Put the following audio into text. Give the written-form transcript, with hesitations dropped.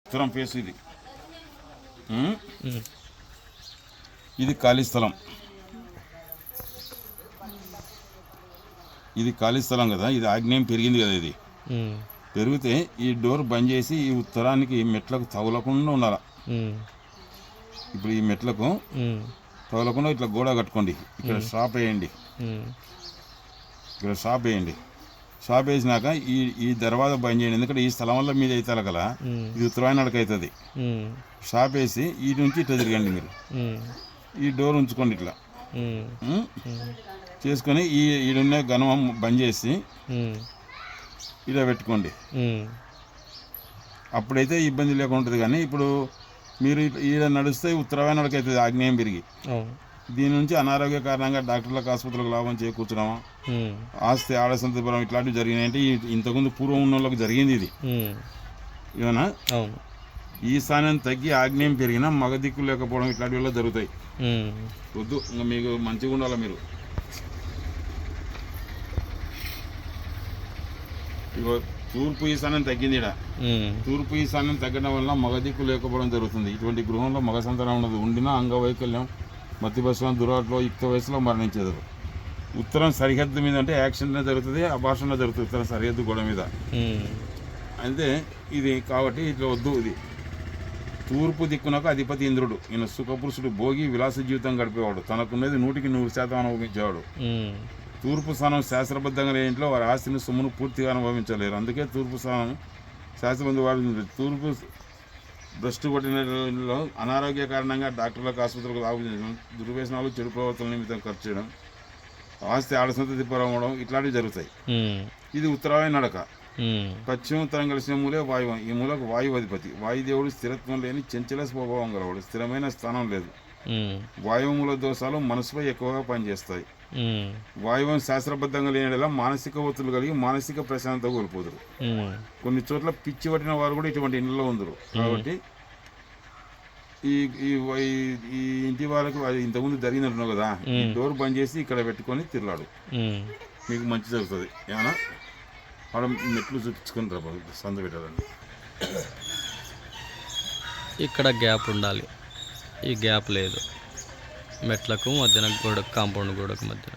ఉత్తరం ఫేస్ ఇది. ఇది ఖాళీ స్థలం. ఇది ఖాళీ స్థలం కదా, ఇది ఆగ్నేయం పెరిగింది కదా. ఇది పెరిగితే ఈ డోర్ బంద్ చేసి ఈ ఉత్తరానికి మెట్లకు తగలకుండా ఉండాలి. ఇప్పుడు ఈ మెట్లకు తగలకుండా ఇట్లా గోడ కట్టుకోండి. ఇక్కడ షాప్ వేయండి. ఇక్కడ షాప్ వేయండి. షాప్ వేసినాక ఈ దర్వాజా బంద్ చేయండి. ఎందుకంటే ఈ స్థలం వల్ల మీద అవుతారు కదా, ఇది ఉత్తరాయణకు అవుతుంది. షాప్ వేసి ఈ నుంచి ఇట్లా తిరగండి. మీరు ఈ డోర్ ఉంచుకోండి ఇట్లా చేసుకొని ఈడున్న గణం బంద్ చేసి ఇలా పెట్టుకోండి. అప్పుడైతే ఇబ్బంది లేకుండా ఉంటుంది. కానీ ఇప్పుడు మీరు ఈడ నడిస్తే ఉత్తరాయణకు అవుతుంది ఆగ్నేయం పెరిగి. దీని నుంచి అనారోగ్య కారణంగా డాక్టర్లకు ఆసుపత్రులకు లాభం చేకూర్చడం, ఆస్తి ఆడసంతపురం ఇట్లాంటివి జరిగినాయంటే ఇంతకుముందు పూర్వం ఉన్న వాళ్ళకి జరిగింది ఇది. ఏమన్నా ఈ స్థానం తగ్గి ఆగ్నేయం పెరిగినా మగ దిక్కు లేకపోవడం ఇట్లాంటి వల్ల జరుగుతాయి. వద్దు, ఇంకా మీకు మంచిగా ఉండాలి. మీరు ఇగో తూర్పు ఈశాన్యం తగ్గింది. ఇక్కడ తూర్పు ఈశాన్యం తగ్గడం వల్ల మగ దిక్కు లేకపోవడం జరుగుతుంది. ఇటువంటి గృహంలో మగ సంతానం ఉండదు. ఉండినా అంగవైకల్యం, మతిభ్రష్టం, దురాట్లో యుక్త వయసులో మరణించేది. ఉత్తరం సరిహద్దు మీద అంటే యాక్సిడెంట్ జరుగుతుంది, అబార్షణ జరుగుతుంది ఉత్తరం సరిహద్దు గోడ మీద. అయితే ఇది కాబట్టి ఇట్లా వద్దు. ఇది తూర్పు దిక్కునకు అధిపతి ఇంద్రుడు. ఈయన సుఖపురుషుడు, భోగి, విలాస జీవితం గడిపేవాడు. తనకున్నది 100% అనుభవించేవాడు. తూర్పు స్థానం శాస్త్రబద్ధంగా లేని ఇంట్లో వారి ఆస్తిని సొమ్మును పూర్తిగా అనుభవించలేరు. అందుకే తూర్పు స్థానం శాస్త్రబద్ధ వాడు. తూర్పు భ్రష్టు కొట్టినలో అనారోగ్య కారణంగా డాక్టర్లకు ఆసుపత్రులకు లాభం చేయడం, దుర్వ్యసనాలు, చెడు ప్రవర్తన నిమిత్తం ఖర్చు చేయడం, ఆస్తి ఆడసంత తిప్పడం ఇట్లాంటివి జరుగుతాయి. ఇది ఉత్తరాయణ నడక. పశ్చిమ ఉత్తరం కలిసిన మూలే వాయువు. ఈ మూలకు వాయువు అధిపతి. వాయుదేవుడు స్థిరత్వం లేని చంచల స్వభావం గలవాడు. స్థిరమైన స్థానం లేదు. వాయువు మూల దోషాలు మనసుపై ఎక్కువగా పనిచేస్తాయి. వాయువం శాస్త్రబద్ధంగా లేనిలా మానసిక ఒత్తులు కలిగి మానసిక ప్రశాంతత కోల్పోదురు. కొన్ని చోట్ల పిచ్చి పట్టిన వారు కూడా ఇటువంటి ఇంట్లో ఉందరు. కాబట్టి ఈ ఇంటి వాళ్ళకు అది ఇంతకుముందు జరిగినట్టున్నావు కదా, ఈ డోర్ బంద్ చేసి ఇక్కడ పెట్టుకొని తిరలాడు, మీకు మంచి జరుగుతుంది. ఏమన్నా ఆడ మెట్లు చూపించుకొని రా సంద పెట్టాలని. ఇక్కడ గ్యాప్ ఉండాలి. ఈ గ్యాప్ లేదు. మెట్లకు మధ్యన గోడకు, కాంపౌండ్ గోడకు మధ్యన